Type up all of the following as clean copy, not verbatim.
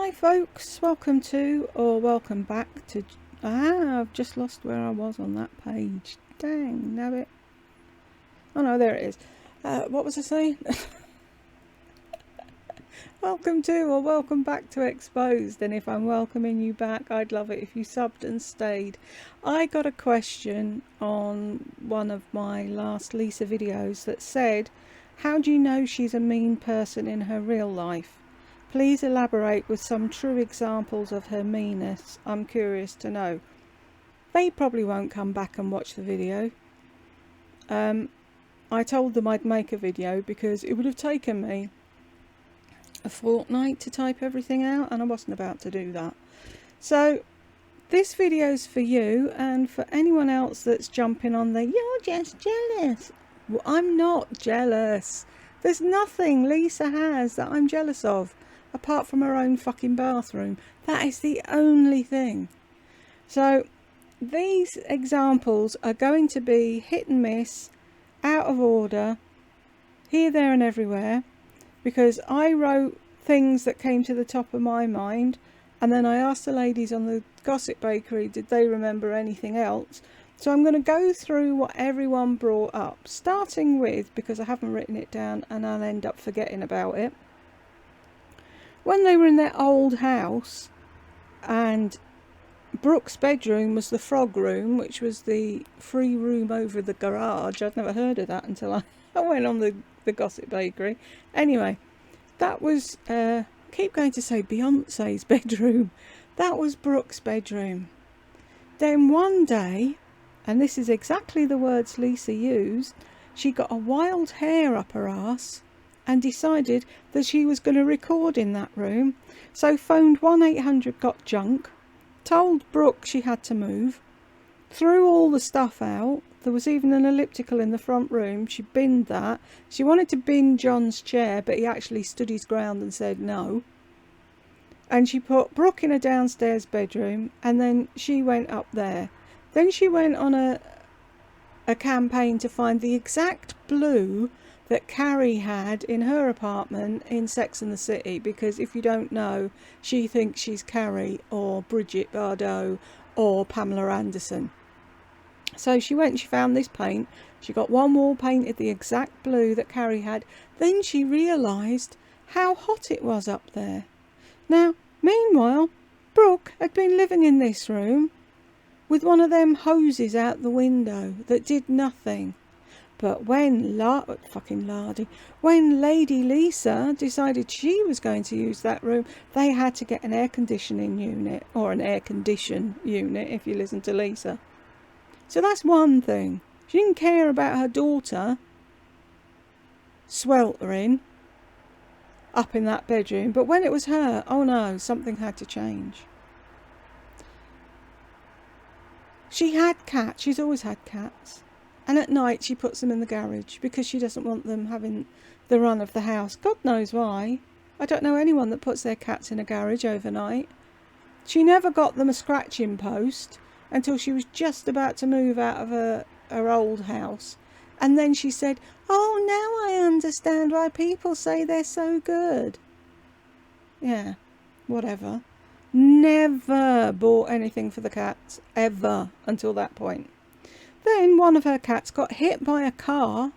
Hi folks, welcome to or welcome back to I've just lost where I was on that page. Dang, nabbit. Oh no, there it is. What was I saying? Welcome to or welcome back to Exposed, and if I'm welcoming you back, I'd love it if you subbed and stayed. I got a question on one of my last Lisa videos that said, how do you know she's a mean person in her real life? Please elaborate with some true examples of her meanness. I'm curious to know. They probably won't come back and watch the video. I told them I'd make a video because it would have taken me a fortnight to type everything out, and I wasn't about to do that. So this video's for you, and for anyone else that's jumping on the "you're just jealous." Well, I'm not jealous. There's nothing Lisa has that I'm jealous of, apart from her own fucking bathroom. That is the only thing. So these examples are going to be hit and miss, out of order, here, there and everywhere, because I wrote things that came to the top of my mind, and then I asked the ladies on the Gossip Bakery did they remember anything else. So I'm going to go through what everyone brought up, starting with, because I haven't written it down and I'll end up forgetting about it, when they were in their old house and Brooke's bedroom was the frog room, which was the free room over the garage. I'd never heard of that until I went on the Gossip Bakery. Anyway, that was, I keep going to say Beyonce's bedroom. That was Brooke's bedroom. Then one day, and this is exactly the words Lisa used, she got a wild hair up her ass and decided that she was going to record in that room. So phoned 1-800-GOT-JUNK, told Brooke she had to move, threw all the stuff out. There was even an elliptical in the front room. She binned that. She wanted to bin John's chair, but he actually stood his ground and said no. And she put Brooke in a downstairs bedroom, and then she went up there. Then she went on a campaign to find the exact blue that Carrie had in her apartment in Sex and the City, because if you don't know, she thinks she's Carrie or Bridget Bardot or Pamela Anderson. So she went and she found this paint. She got one wall painted the exact blue that Carrie had. Then she realised how hot it was up there. Now, meanwhile, Brooke had been living in this room with one of them hoses out the window that did nothing. But when when Lady Lisa decided she was going to use that room, they had to get an air conditioning unit, or an air condition unit if you listen to Lisa. So that's one thing. She didn't care about her daughter sweltering up in that bedroom. But when it was her, oh no, something had to change. She had cats. She's always had cats. And at night she puts them in the garage because she doesn't want them having the run of the house. God knows why. I don't know anyone that puts their cats in a garage overnight. She never got them a scratching post until she was just about to move out of her old house. And then she said, oh, now I understand why people say they're so good. Yeah, whatever. Never bought anything for the cats, ever, until that point. Then one of her cats got hit by a car.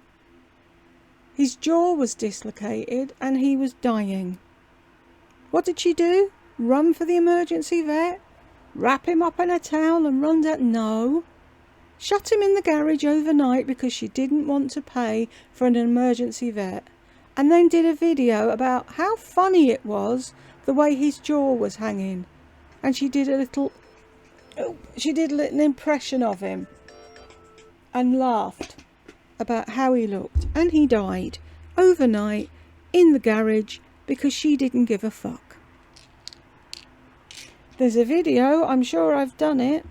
His jaw was dislocated and he was dying. What did she do? Run for the emergency vet? Wrap him up in a towel and run down? No. Shut him in the garage overnight because she didn't want to pay for an emergency vet. And then did a video about how funny it was the way his jaw was hanging. And she did an impression of him and laughed about how he looked. And he died overnight in the garage because she didn't give a fuck. There's a video, I'm sure I've done it,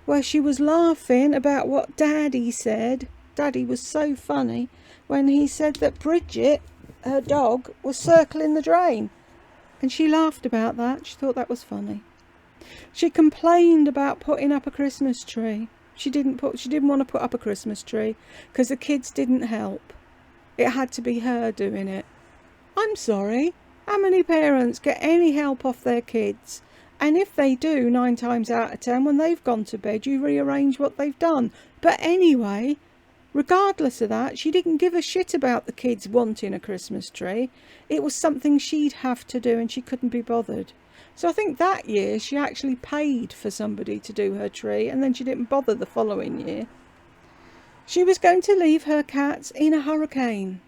where she was laughing about what Daddy said. Daddy was so funny when he said that Bridget, her dog, was circling the drain. And she laughed about that. She thought that was funny. She complained about putting up a Christmas tree. She didn't want to put up a Christmas tree because the kids didn't help. It had to be her doing it. I'm sorry. How many parents get any help off their kids? And if they do, 9 times out of 10, when they've gone to bed, you rearrange what they've done. But anyway, regardless of that, she didn't give a shit about the kids wanting a Christmas tree. It was something she'd have to do and she couldn't be bothered. So I think that year she actually paid for somebody to do her tree, and then she didn't bother the following year. She was going to leave her cats in a hurricane.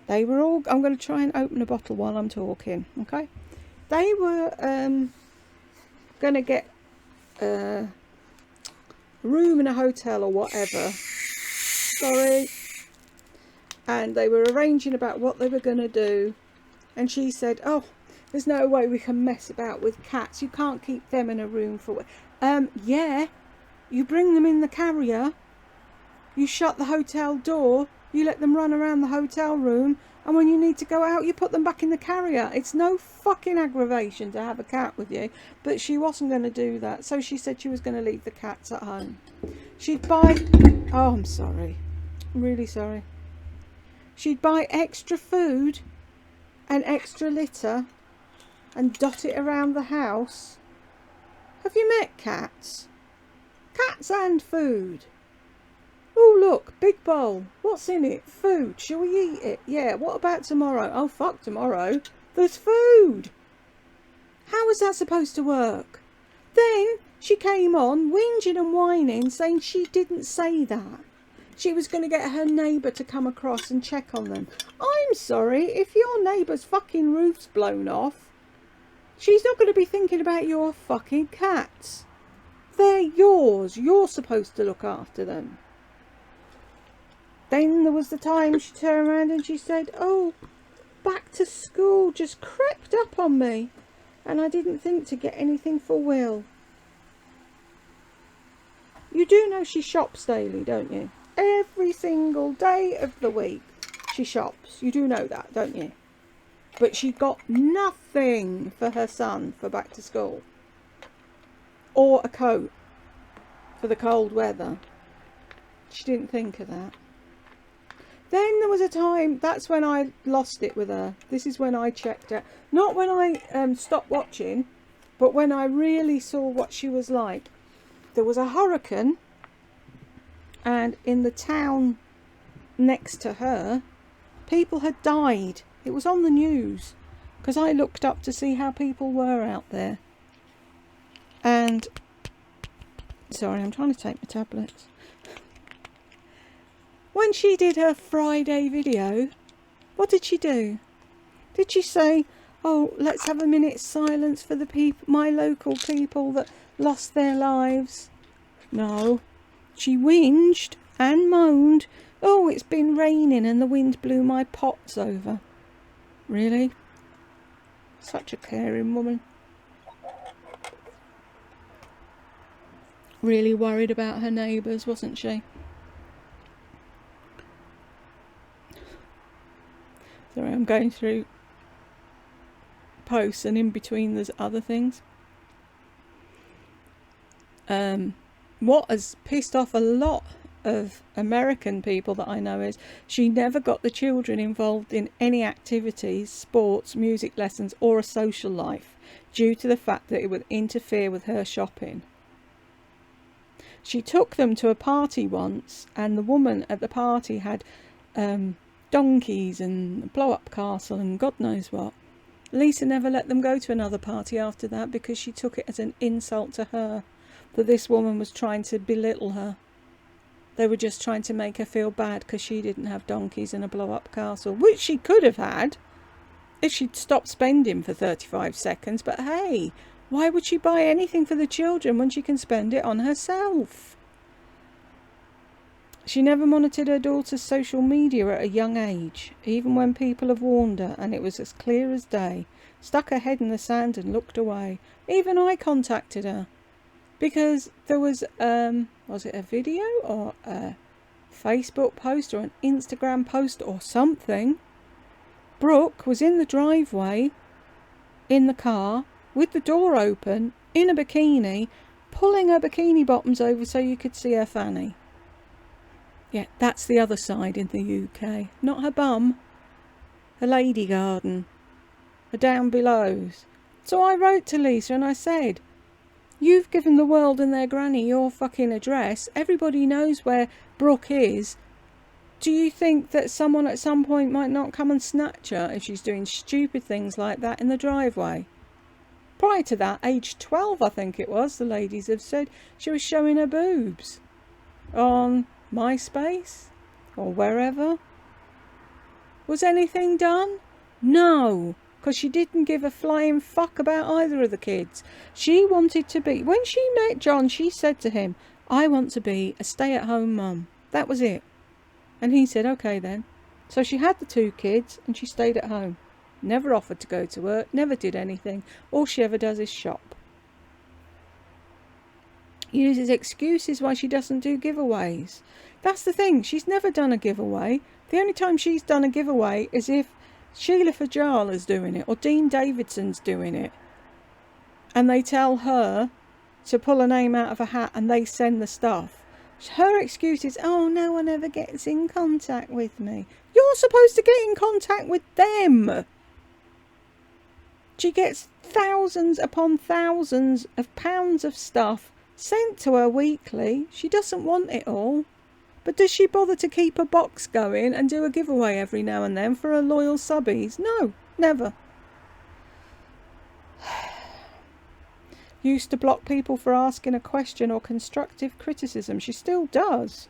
They were all... I'm going to try and open a bottle while I'm talking, okay? They were going to get a room in a hotel or whatever. Sorry. And they were arranging about what they were going to do. And she said, oh, there's no way we can mess about with cats. You can't keep them in a room for... yeah. You bring them in the carrier. You shut the hotel door. You let them run around the hotel room. And when you need to go out, you put them back in the carrier. It's no fucking aggravation to have a cat with you. But she wasn't going to do that. So she said she was going to leave the cats at home. She'd buy... Oh, I'm sorry. I'm really sorry. She'd buy extra food and extra litter and dot it around the house. Have you met cats? Cats and food. Oh, look, big bowl. What's in it? Food. Shall we eat it? Yeah, what about tomorrow? Oh, fuck tomorrow. There's food. How was that supposed to work? Then she came on whinging and whining, saying she didn't say that. She was going to get her neighbour to come across and check on them. I'm sorry, if your neighbour's fucking roof's blown off, she's not going to be thinking about your fucking cats. They're yours. You're supposed to look after them. Then there was the time she turned around and she said, oh, back to school just crept up on me and I didn't think to get anything for Will. You do know she shops daily, don't you? Every single day of the week she shops. You do know that, don't you? But she got nothing for her son for back to school. Or a coat for the cold weather. She didn't think of that. Then there was a time, that's when I lost it with her. This is when I checked out. Not when I stopped watching, but when I really saw what she was like. There was a hurricane, and in the town next to her, people had died. It was on the news, because I looked up to see how people were out there. And, sorry, I'm trying to take my tablets. When she did her Friday video, what did she do? Did she say, oh, let's have a minute's silence for the people, my local people that lost their lives? No. She whinged and moaned, oh, it's been raining and the wind blew my pots over. Really? Such a caring woman. Really worried about her neighbours, wasn't she? Sorry, I'm going through posts and in between there's other things. What has pissed off a lot of American people that I know is she never got the children involved in any activities, sports, music lessons or a social life due to the fact that it would interfere with her shopping. She took them to a party once and the woman at the party had donkeys and a blow-up castle and God knows what. Lisa never let them go to another party after that because she took it as an insult to her that this woman was trying to belittle her. They were just trying to make her feel bad because she didn't have donkeys and a blow-up castle, which she could have had if she'd stopped spending for 35 seconds. But hey, why would she buy anything for the children when she can spend it on herself? She never monitored her daughter's social media at a young age, even when people have warned her and it was as clear as day. Stuck her head in the sand and looked away. Even I contacted her because there was it a video or a Facebook post or an Instagram post or something? Brooke was in the driveway in the car with the door open in a bikini, pulling her bikini bottoms over so you could see her fanny. Yeah, that's the other side in the UK. Not her bum. a lady garden, a down belows. So I wrote to Lisa and I said, you've given the world and their granny your fucking address. Everybody knows where Brooke is. Do you think that someone at some point might not come and snatch her if she's doing stupid things like that in the driveway? Prior to that, age 12 I think it was, the ladies have said she was showing her boobs on MySpace or wherever. Was anything done? No, because she didn't give a flying fuck about either of the kids. She wanted to be, when she met John, she said to him, I want to be a stay-at-home mum. That was it. And he said, okay then. So she had the 2 kids and she stayed at home. Never offered to go to work, never did anything. All she ever does is shop. Uses excuses why she doesn't do giveaways. That's the thing, she's never done a giveaway. The only time she's done a giveaway is if Sheila Fajala's doing it or Dean Davidson's doing it. And they tell her to pull a name out of a hat and they send the stuff. Her excuse is, oh, no one ever gets in contact with me. You're supposed to get in contact with them. She gets thousands upon thousands of pounds of stuff sent to her weekly. She doesn't want it all. But does she bother to keep a box going and do a giveaway every now and then for her loyal subbies? No, never. Used to block people for asking a question or constructive criticism. She still does.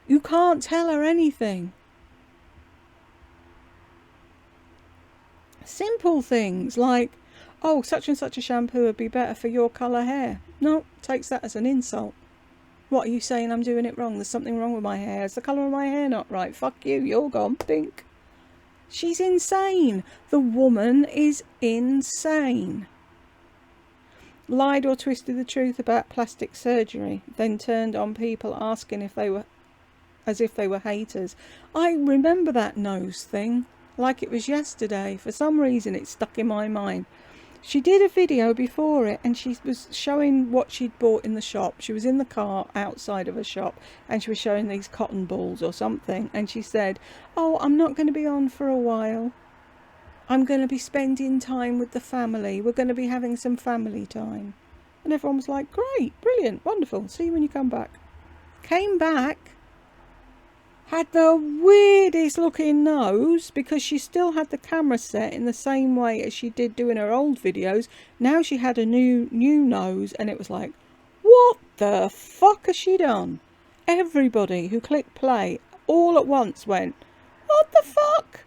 You can't tell her anything. Simple things like, oh, such and such a shampoo would be better for your colour hair. No, takes that as an insult. What are you saying? I'm doing it wrong. There's something wrong with my hair. Is the colour of my hair not right? Fuck you, you're gone pink. She's insane. The woman is insane. Lied or twisted the truth about plastic surgery, then turned on people asking if they were, as if they were haters. I remember that nose thing like it was yesterday. For some reason it stuck in my mind. She did a video before it and she was showing what she'd bought in the shop. She was in the car outside of a shop and she was showing these cotton balls or something, and she said, oh, I'm not going to be on for a while. I'm going to be spending time with the family. We're going to be having some family time. And everyone was like, great, brilliant, wonderful. See you when you come back. Came back, had the weirdest looking nose because she still had the camera set in the same way as she did doing her old videos. Now she had a new nose and it was like, what the fuck has she done? Everybody who clicked play all at once went, what the fuck?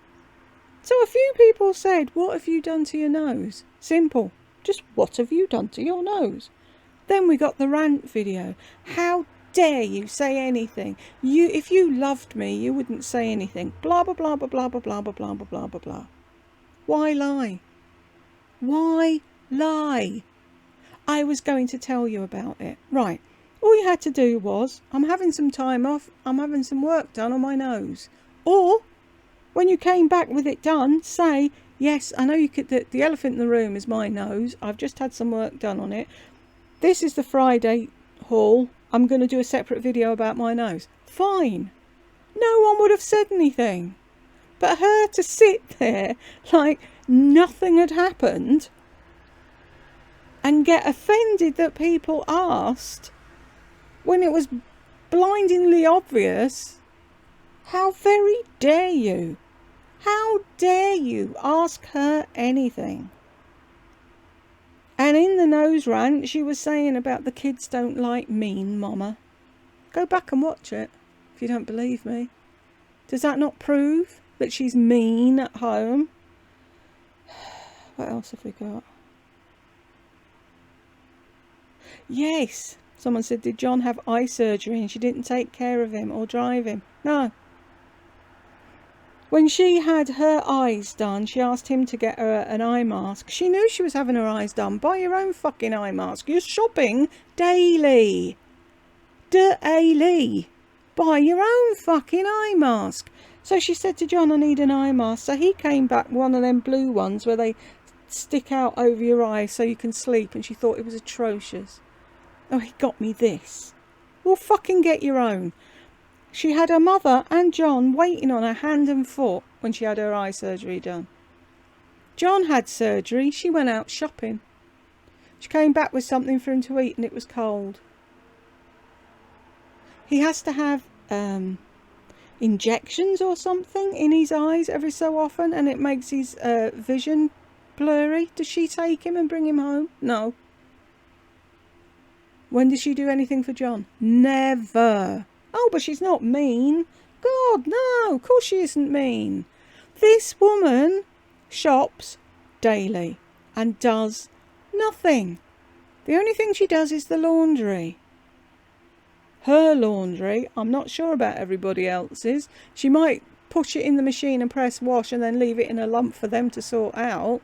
So a few people said, what have you done to your nose? Simple. Just what have you done to your nose? Then we got the rant video. How dare you say anything? If you loved me, you wouldn't say anything. Blah, blah, blah, blah, blah, blah, blah, blah, blah, blah, blah, blah. Why lie? Why lie? I was going to tell you about it. Right. All you had to do was, I'm having some time off. I'm having some work done on my nose. Or, when you came back with it done, say, yes, I know you could, the elephant in the room is my nose. I've just had some work done on it. This is the Friday haul. I'm going to do a separate video about my nose. Fine. No one would have said anything. But her to sit there like nothing had happened and get offended that people asked when it was blindingly obvious. How very dare you? How dare you ask her anything? And in the nose rant, she was saying about the kids don't like mean mama. Go back and watch it if you don't believe me. Does that not prove that she's mean at home? What else have we got? Yes. Someone said, did John have eye surgery and she didn't take care of him or drive him? No. When she had her eyes done, she asked him to get her an eye mask. She knew she was having her eyes done. Buy your own fucking eye mask. You're shopping daily. Daily. Buy your own fucking eye mask. So she said to John, I need an eye mask. So he came back, one of them blue ones where they stick out over your eyes so you can sleep. And she thought it was atrocious. Oh, he got me this. Well, fucking get your own. She had her mother and John waiting on her hand and foot when she had her eye surgery done. John had surgery. She went out shopping. She came back with something for him to eat and it was cold. He has to have injections or something in his eyes every so often, and it makes his vision blurry. Does she take him and bring him home? No. When does she do anything for John? Never. Oh, but she's not mean. God, no, of course she isn't mean. This woman shops daily and does nothing. The only thing she does is the laundry. Her laundry, I'm not sure about everybody else's. She might push it in the machine and press wash and then leave it in a lump for them to sort out.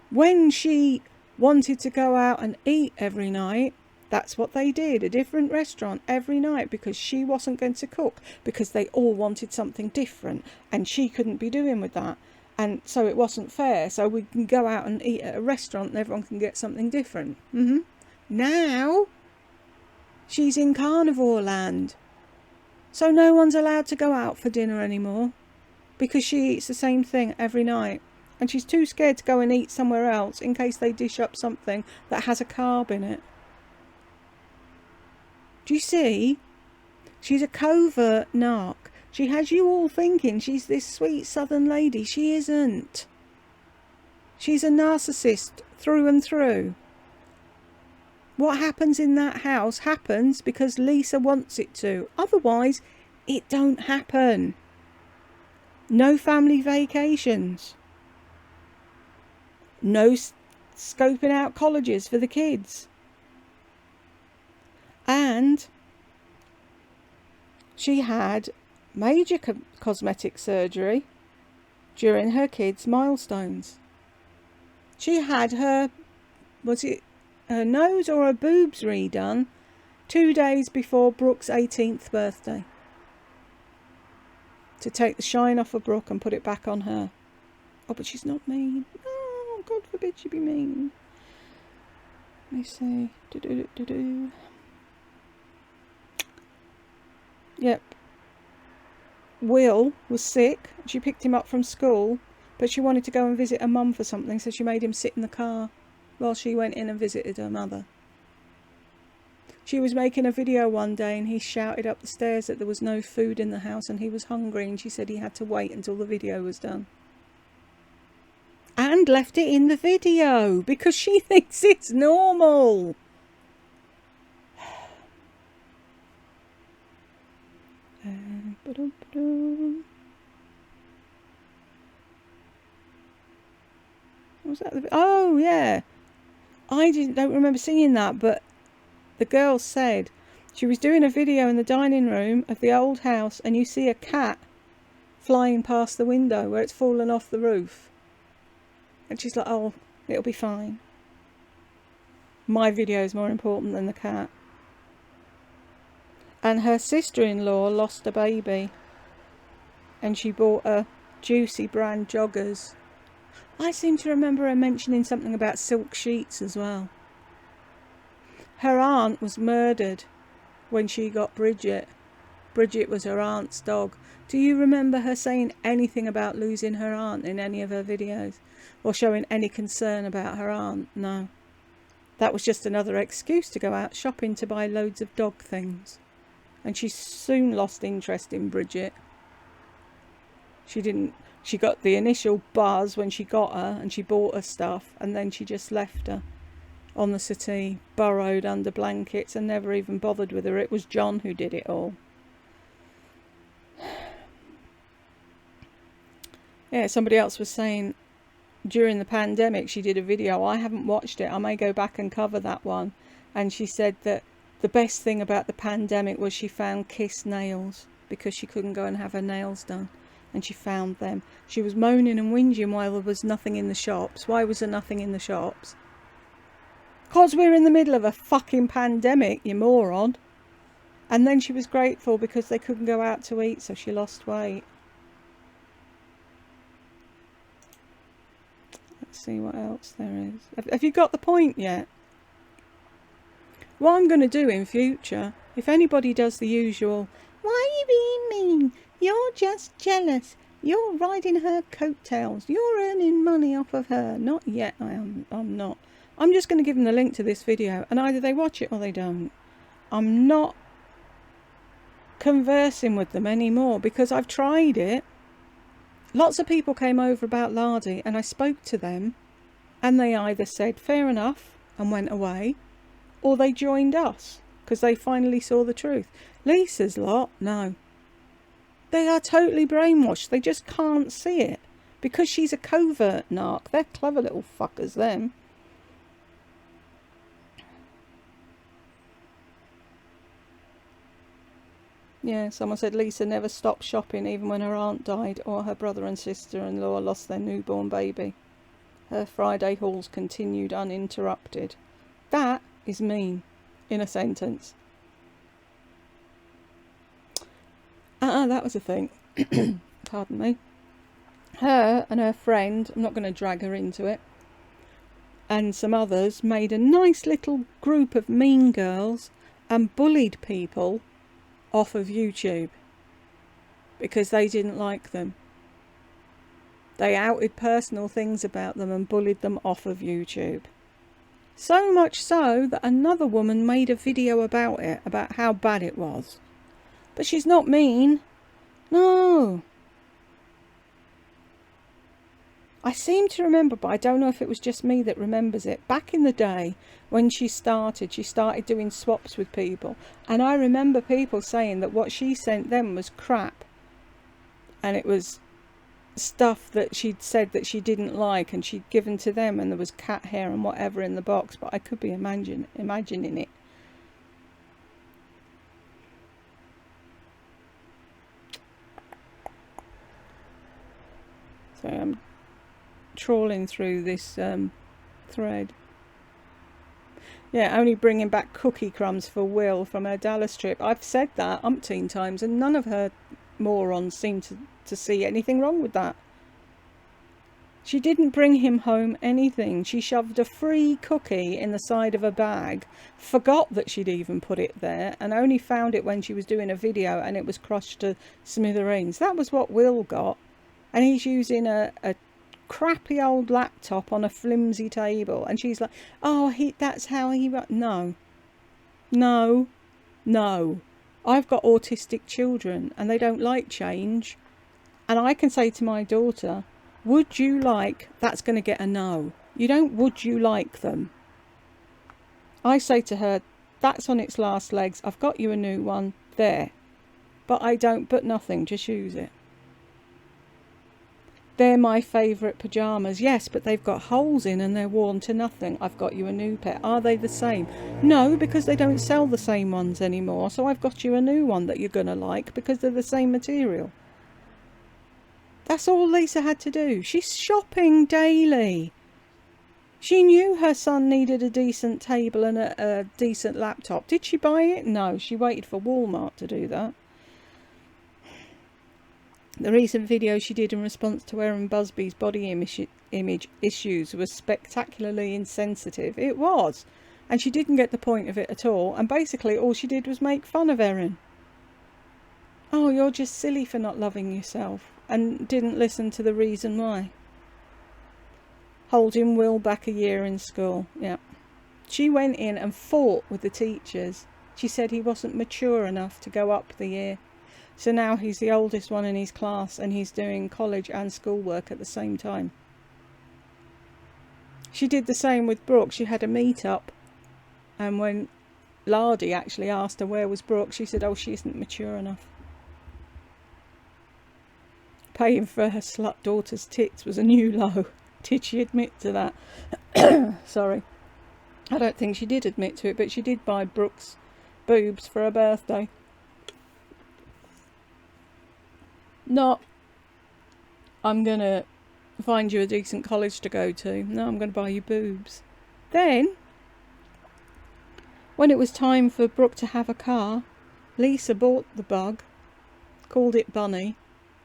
When she wanted to go out and eat every night, that's what they did, a different restaurant every night, because she wasn't going to cook, because they all wanted something different and she couldn't be doing with that. And so it wasn't fair. So we can go out and eat at a restaurant and everyone can get something different. Now she's in carnivore land. So no one's allowed to go out for dinner anymore because she eats the same thing every night. And she's too scared to go and eat somewhere else in case they dish up something that has a carb in it. Do you see? She's a covert narc. She has you all thinking she's this sweet southern lady. She isn't. She's a narcissist through and through. What happens in that house happens because Lisa wants it to. Otherwise, it don't happen. No family vacations. No scoping out colleges for the kids. And she had major cosmetic surgery during her kids' milestones. She had her, her nose or her boobs redone 2 days before Brooke's 18th birthday, to take the shine off of Brooke and put it back on her. Oh, but she's not mean. Oh, God forbid she be mean. Let me see. Yep. Will was sick. She picked him up from school, but she wanted to go and visit her mum for something, so she made him sit in the car while she went in and visited her mother. She was making a video one day and he shouted up the stairs that there was no food in the house and he was hungry, and she said he had to wait until the video was done. And left it in the video because she thinks it's normal. Was that the... Oh yeah, I don't remember seeing that, but the girl said she was doing a video in the dining room of the old house and you see a cat flying past the window where it's fallen off the roof, and she's like, oh, it'll be fine. My video is more important than the cat. And her sister-in-law lost a baby and she bought her Juicy brand joggers. I seem to remember her mentioning something about silk sheets as well. Her aunt was murdered when she got Bridget. Bridget was her aunt's dog. Do you remember her saying anything about losing her aunt in any of her videos, or showing any concern about her aunt? No. That was just another excuse to go out shopping to buy loads of dog things. And she soon lost interest in Bridget. She got the initial buzz when she got her and she bought her stuff, and then she just left her on the settee, burrowed under blankets, and never even bothered with her. It was John who did it all. Yeah, somebody else was saying during the pandemic she did a video. I haven't watched it. I may go back and cover that one. And she said that the best thing about the pandemic was she found Kiss nails, because she couldn't go and have her nails done. And she found them. She was moaning and whinging while there was nothing in the shops. Why was there nothing in the shops? Because we're in the middle of a fucking pandemic, you moron. And then she was grateful because they couldn't go out to eat, so she lost weight. Let's see what else there is. Have you got the point yet? What I'm going to do in future, if anybody does the usual, why are you being mean? You're just jealous. You're riding her coattails. You're earning money off of her. Not yet, I'm not. I'm just going to give them the link to this video, and either they watch it or they don't. I'm not conversing with them anymore because I've tried it. Lots of people came over about Lardy and I spoke to them, and they either said fair enough and went away, or they joined us because they finally saw the truth. Lisa's lot, no. They are totally brainwashed. They just can't see it because she's a covert narc. They're clever little fuckers, them. Yeah, someone said Lisa never stopped shopping even when her aunt died or her brother and sister-in-law lost their newborn baby. Her Friday hauls continued uninterrupted. That is mean, in a sentence. That was a thing. Pardon me. Her and her friend, I'm not going to drag her into it, and some others made a nice little group of mean girls and bullied people off of YouTube because they didn't like them. They outed personal things about them and bullied them off of YouTube. So much so that another woman made a video about it, about how bad it was. But she's not mean. No. I seem to remember, but I don't know if it was just me that remembers it. Back in the day when she started doing swaps with people. And I remember people saying that what she sent them was crap. And it was stuff that she'd said that she didn't like and she'd given to them, and there was cat hair and whatever in the box. But I could be imagining it. So I'm trawling through this thread. Yeah, only bringing back cookie crumbs for Will from her Dallas trip. I've said that umpteen times and none of her morons seem to see anything wrong with that. She didn't bring him home anything. She shoved a free cookie in the side of a bag, forgot that she'd even put it there, and only found it when she was doing a video and it was crushed to smithereens. That was what Will got. And he's using a crappy old laptop on a flimsy table, and she's like, oh, that's how he... No. I've got autistic children and they don't like change, and I can say to my daughter, would you like... That's going to get a no. You don't would you like them. I say to her, that's on its last legs, I've got you a new one there, but I don't put nothing, just use it. They're my favourite pyjamas. Yes, but they've got holes in and they're worn to nothing. I've got you a new pair. Are they the same? No, because they don't sell the same ones anymore. So I've got you a new one that you're going to like because they're the same material. That's all Lisa had to do. She's shopping daily. She knew her son needed a decent table and a decent laptop. Did she buy it? No, she waited for Walmart to do that. The recent video she did in response to Erin Busby's body image issues was spectacularly insensitive. It was. And she didn't get the point of it at all. And basically all she did was make fun of Erin. Oh, you're just silly for not loving yourself. And didn't listen to the reason why. Holding Will back a year in school. Yeah. She went in and fought with the teachers. She said he wasn't mature enough to go up the year. So now he's the oldest one in his class and he's doing college and schoolwork at the same time. She did the same with Brooke. She had a meet-up, and when Lardy actually asked her where was Brooke, she said, oh, she isn't mature enough. Paying for her slut daughter's tits was a new low. Did she admit to that? Sorry. I don't think she did admit to it, but she did buy Brooke's boobs for her birthday. Not, I'm going to find you a decent college to go to. No, I'm going to buy you boobs. Then, when it was time for Brooke to have a car, Lisa bought the bug, called it Bunny,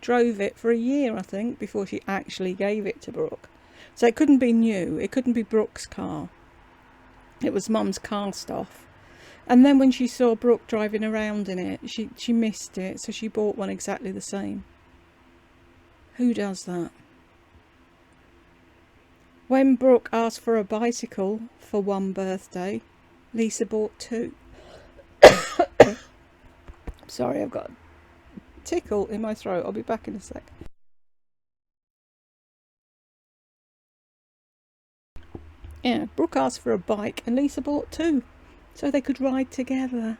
drove it for a year, I think, before she actually gave it to Brooke. So it couldn't be new. It couldn't be Brooke's car. It was Mum's cast off. And then when she saw Brooke driving around in it, she missed it, so she bought one exactly the same. Who does that? When Brooke asked for a bicycle for one birthday, Lisa bought two. Sorry, I've got a tickle in my throat. I'll be back in a sec. Yeah, Brooke asked for a bike and Lisa bought two, so they could ride together.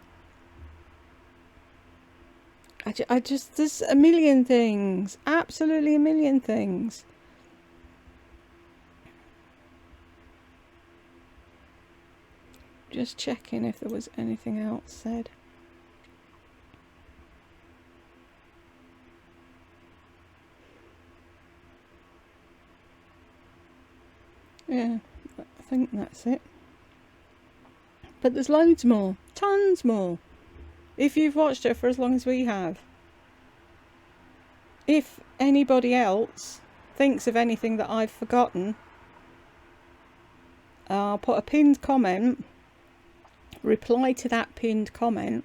I just, there's a million things, absolutely a million things. Just checking if there was anything else said. Yeah, I think that's it. But there's loads more, tons more. If you've watched her for as long as we have. If anybody else thinks of anything that I've forgotten, I'll put a pinned comment, reply to that pinned comment,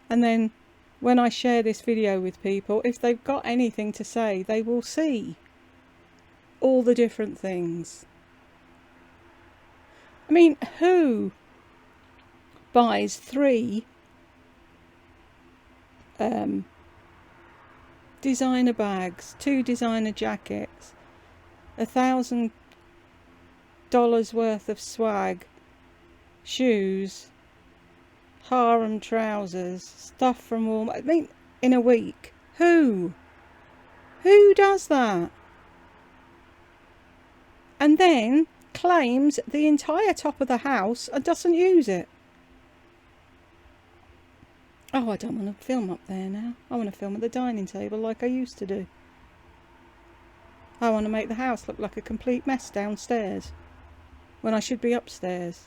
and then when I share this video with people, if they've got anything to say, they will see all the different things. I mean, who buys 3 designer bags, 2 designer jackets, $1,000 worth of swag, shoes, harem trousers, stuff from Walmart? I mean, in a week. Who does that? And then claims the entire top of the house and doesn't use it. Oh, I don't want to film up there now. I want to film at the dining table like I used to do. I want to make the house look like a complete mess downstairs when I should be upstairs.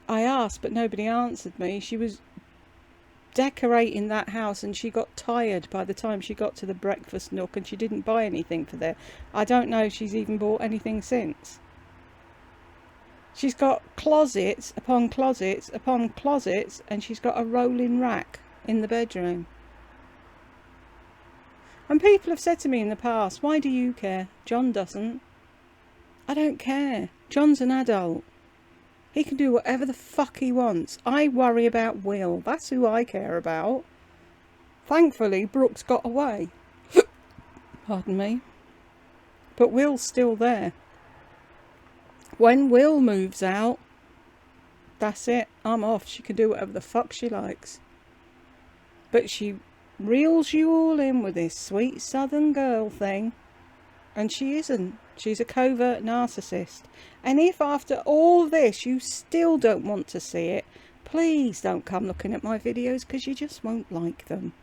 I asked, but nobody answered me. She was decorating that house and she got tired by the time she got to the breakfast nook, and she didn't buy anything for there. I don't know if she's even bought anything since. She's got closets upon closets upon closets, and she's got a rolling rack in the bedroom. And people have said to me in the past, why do you care? John doesn't. I don't care. John's an adult. He can do whatever the fuck he wants. I worry about Will. That's who I care about. Thankfully, Brooke's got away. Pardon me. But Will's still there. When Will moves out, that's it. I'm off. She can do whatever the fuck she likes. But she reels you all in with this sweet southern girl thing. And she isn't. She's a covert narcissist. And if after all this you still don't want to see it, please don't come looking at my videos, because you just won't like them.